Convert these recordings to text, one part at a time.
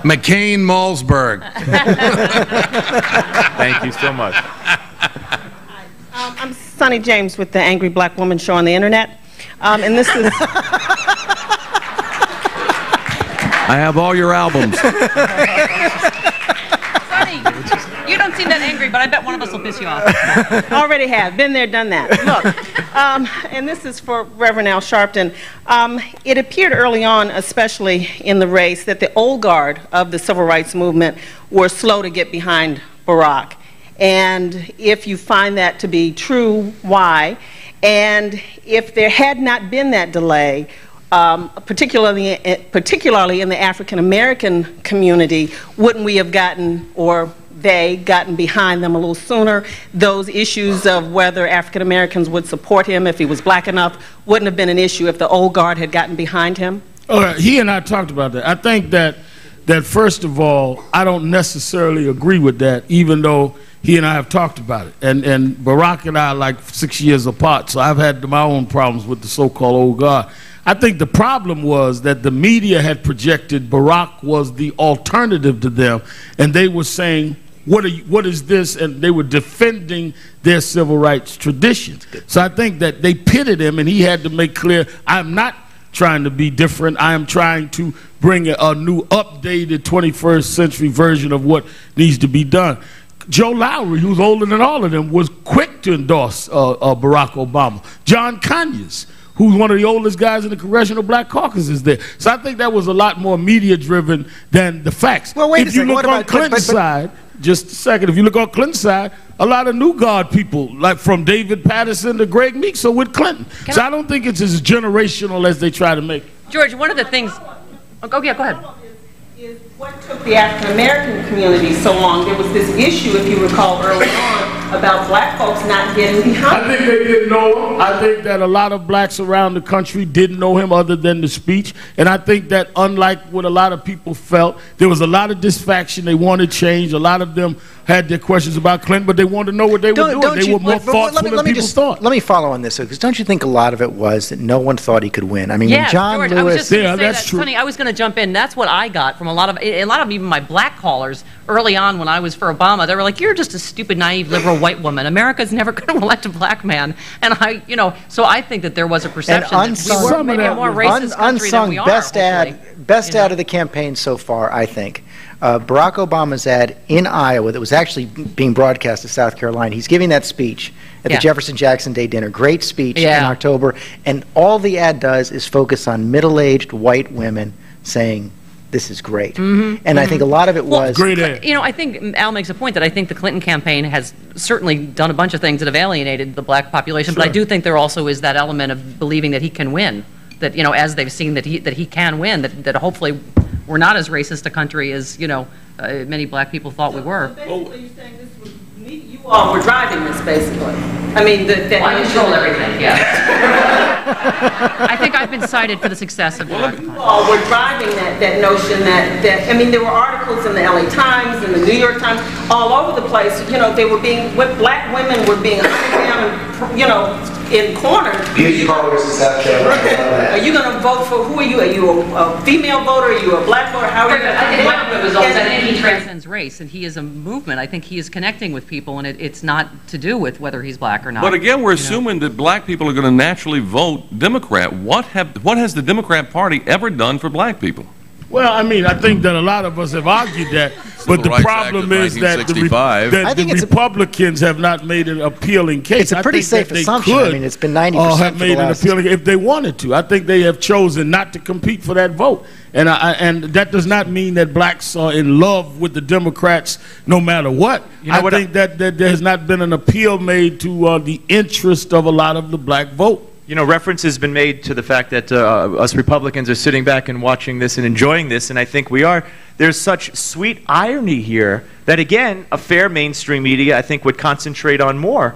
McCain-Malsberg. Thank you so much. I'm Sonny James with the Angry Black Woman Show on the internet, and this is. I have all your albums. Sonny, you don't seem that angry, but I bet one of us will piss you off. Already have. Been there, done that. Look, and this is for Reverend Al Sharpton. It appeared early on, especially in the race, that the old guard of the civil rights movement were slow to get behind Barack. And if you find that to be true, why? And if there had not been that delay, particularly in the African American community, wouldn't we have gotten, or they gotten behind them a little sooner? Those issues of whether African Americans would support him if he was black enough wouldn't have been an issue if the old guard had gotten behind him? All right, he and I talked about that. I think that first of all, I don't necessarily agree with that, even though he and I have talked about it. And Barack and I are like 6 years apart, so I've had my own problems with the so-called old guard. I think the problem was that the media had projected Barack was the alternative to them, and they were saying, what is this? And they were defending their civil rights traditions. So I think that they pitted him, and he had to make clear, I'm not trying to be different. I am trying to bring a new, updated 21st century version of what needs to be done. Joe Lowry, who's older than all of them, was quick to endorse Barack Obama. John Conyers, who's one of the oldest guys in the Congressional Black Caucus, is there. So I think that was a lot more media-driven than the facts. Well, wait a second. If you look on Clinton's side, just a second, if you look on Clinton's side, a lot of New Guard people, like from David Patterson to Greg Meeks, are with Clinton. So I don't think it's as generational as they try to make it. George, one of the things... Oh, yeah, go ahead. Is what took the African American community so long. There was this issue, if you recall early on, about black folks not getting behind him. I think they didn't know him. I think that a lot of blacks around the country didn't know him other than the speech. And I think that unlike what a lot of people felt, there was a lot of disfaction. They wanted change. A lot of them had their questions about Clinton, but they wanted to know what they were doing. They were more thoughtful than people thought. Let me follow on this, because don't you think a lot of it was that no one thought he could win? I mean, yeah, when John George, Lewis... I was just going to say that's that, true. Sonny, I was going to jump in. That's what I got from a lot of even my black callers early on when I was for Obama. They were like, you're just a stupid, naive, liberal white woman. America's never going to elect a black man. And so I think that there was a perception that we were maybe a more racist country than we are. Best ad of the campaign so far, I think. Barack Obama's ad in Iowa that was actually being broadcast to South Carolina. He's giving that speech at the Jefferson Jackson Day dinner. Great speech in October. And all the ad does is focus on middle-aged white women saying, this is great. And I think a lot of it was... Great ad. I think Al makes a point that I think the Clinton campaign has certainly done a bunch of things that have alienated the black population, but I do think there also is that element of believing that he can win. That, as they've seen that he can win, that hopefully we're not as racist a country as, many black people thought we were. Basically, you're saying this was you all were driving this, basically. I mean, I control everything, yeah. I think I've been cited for the success of you all were driving that notion that, I mean, there were articles in the LA Times and the New York Times all over the place. They were black women were being hunted down and, in corners. Beauty parlors in South Carolina. Are you going to vote for, who are you? Are you a female voter? Are you a black voter? How are you? I think one of the results, I think he transcends race, and he is a movement. I think he is connecting with people, and it's not to do with whether he's black or not. But again, we're assuming that black people are going to naturally vote Democrat. What has the Democrat Party ever done for black people? Well, I mean, I think that a lot of us have argued that, but the problem is that the Republicans have not made an appealing case. It's a pretty safe assumption. I mean, it's been 90% have made an appealing if they wanted to. I think they have chosen not to compete for that vote. And that does not mean that blacks are in love with the Democrats no matter what. I think that there has not been an appeal made to the interest of a lot of the black vote. Reference has been made to the fact that us Republicans are sitting back and watching this and enjoying this, and I think we are. There's such sweet irony here that, again, a fair mainstream media, I think, would concentrate on more.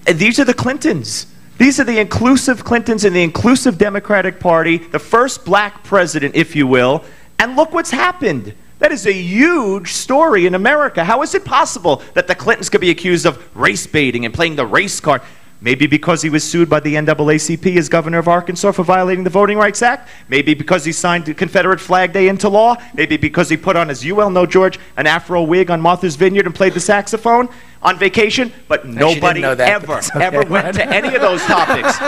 These are the Clintons. These are the inclusive Clintons in the inclusive Democratic Party, the first black president, if you will, and look what's happened. That is a huge story in America. How is it possible that the Clintons could be accused of race baiting and playing the race card? Maybe because he was sued by the NAACP as governor of Arkansas for violating the Voting Rights Act. Maybe because he signed the Confederate Flag Day into law. Maybe because he put on, as you well know, George, an Afro wig on Martha's Vineyard and played the saxophone on vacation. But nobody ever went to any of those topics.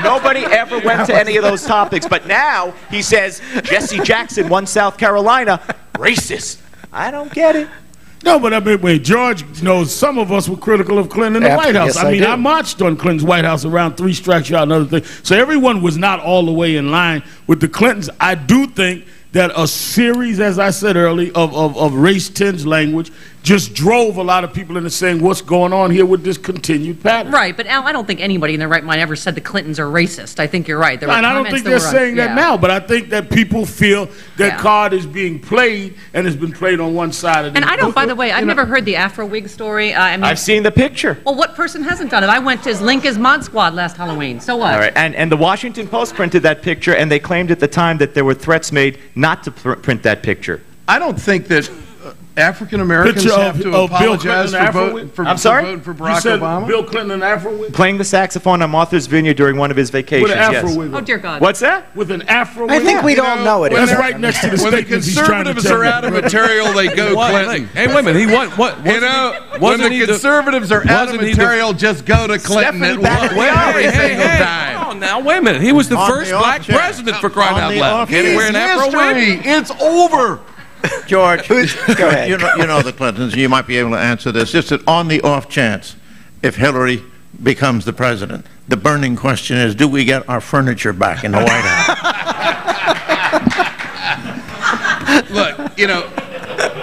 Nobody ever went to any of those topics. But now he says Jesse Jackson won South Carolina. Racist. I don't get it. No, but I mean, wait, George knows some of us were critical of Clinton in the White House. Yes, I mean, do. I marched on Clinton's White House around 3 strikes out and other things. So everyone was not all the way in line with the Clintons. I do think that a series, as I said earlier, of race-tinged language just drove a lot of people into saying, what's going on here with this continued pattern? Right, but Al, I don't think anybody in their right mind ever said the Clintons are racist. I think you're right. There were And I don't think they're saying that now, but I think that people feel that card is being played and has been played on one side of the... And I don't, by the way, I've never heard the Afro wig story. I mean, I've seen the picture. Well, what person hasn't done it? I went to his Lincoln's Mod Squad last Halloween. So what? All right, and the Washington Post printed that picture, and they claimed at the time that there were threats made not to print that picture. I don't think that African Americans have to apologize for voting for Barack you said Obama. Bill Clinton and Afro wig? Playing the saxophone on Martha's Vineyard during one of his vacations. With an Afro yes. wig. Oh, dear God. What's that? With an Afro I wig? think we'd all know it. That's right next to the When the statements he's trying to conservatives tell are out of material, they go Clinton. Hey, wait a minute. He what? You know, when the conservatives are out of material, just go to Clinton Stephanie at back one every single time. Come on now, wait a minute. He was the first black president for crying out loud. Can he wear an Afro wig? It's over. George, go ahead. You know the Clintons, you might be able to answer this. Just that on the off chance, if Hillary becomes the president, the burning question is, do we get our furniture back in the White House? Look, you know,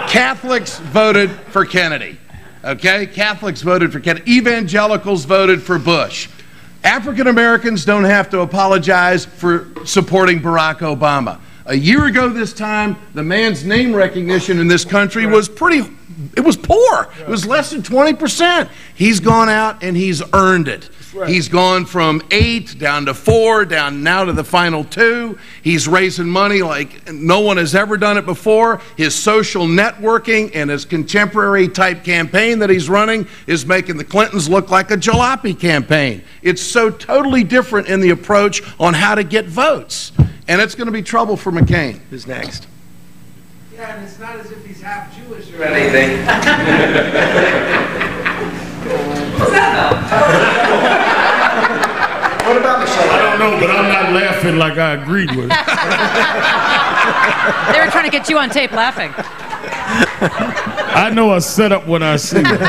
Catholics voted for Kennedy, okay? Catholics voted for Kennedy. Evangelicals voted for Bush. African Americans don't have to apologize for supporting Barack Obama. A year ago this time, the man's name recognition in this country was poor. It was less than 20%. He's gone out and he's earned it. He's gone from 8 down to 4, down now to the final 2. He's raising money like no one has ever done it before. His social networking and his contemporary type campaign that he's running is making the Clintons look like a jalopy campaign. It's so totally different in the approach on how to get votes. And it's going to be trouble for McCain. Who's next? Yeah, and it's not as if he's half Jewish or anything. What's that about? What about Michelle? I don't know, but I'm not laughing like I agreed with it. They were trying to get you on tape laughing. I know a setup when I see it.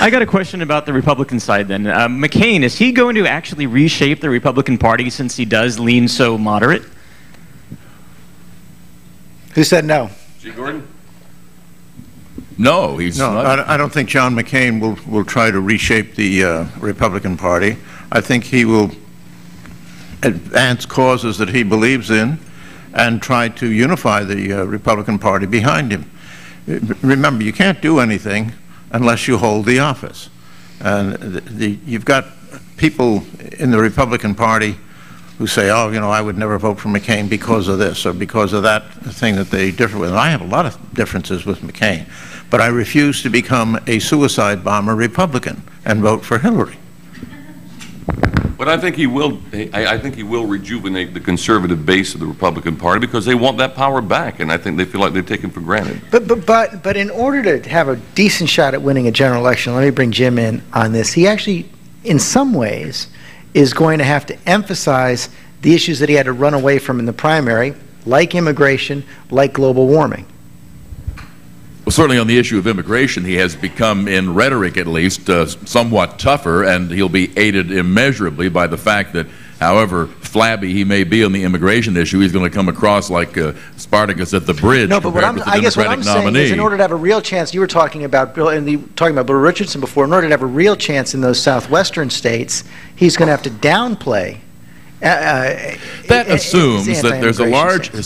I got a question about the Republican side then. McCain, is he going to actually reshape the Republican Party since he does lean so moderate? Who said no? G. Gordon? No, he's not. I don't think John McCain will try to reshape the Republican Party. I think he will advance causes that he believes in and try to unify the Republican Party behind him. Remember, you can't do anything unless you hold the office. And you've got people in the Republican Party who say, oh, you know, I would never vote for McCain because of this or because of that thing that they differ with. And I have a lot of differences with McCain, but I refuse to become a suicide bomber Republican and vote for Hillary. But I think he will. I think he will rejuvenate the conservative base of the Republican Party because they want that power back, and I think they feel like they're taken for granted. But in order to have a decent shot at winning a general election, let me bring Jim in on this. He actually, in some ways, is going to have to emphasize the issues that he had to run away from in the primary, like immigration, like global warming. Well, certainly on the issue of immigration, he has become, in rhetoric at least, somewhat tougher, and he'll be aided immeasurably by the fact that, however flabby he may be on the immigration issue, he's going to come across like Spartacus at the bridge. No, but what I guess what I'm saying is, in order to have a real chance, you were talking about Bill Richardson before. In order to have a real chance in those southwestern states, he's going to have to downplay. That assumes that there's a large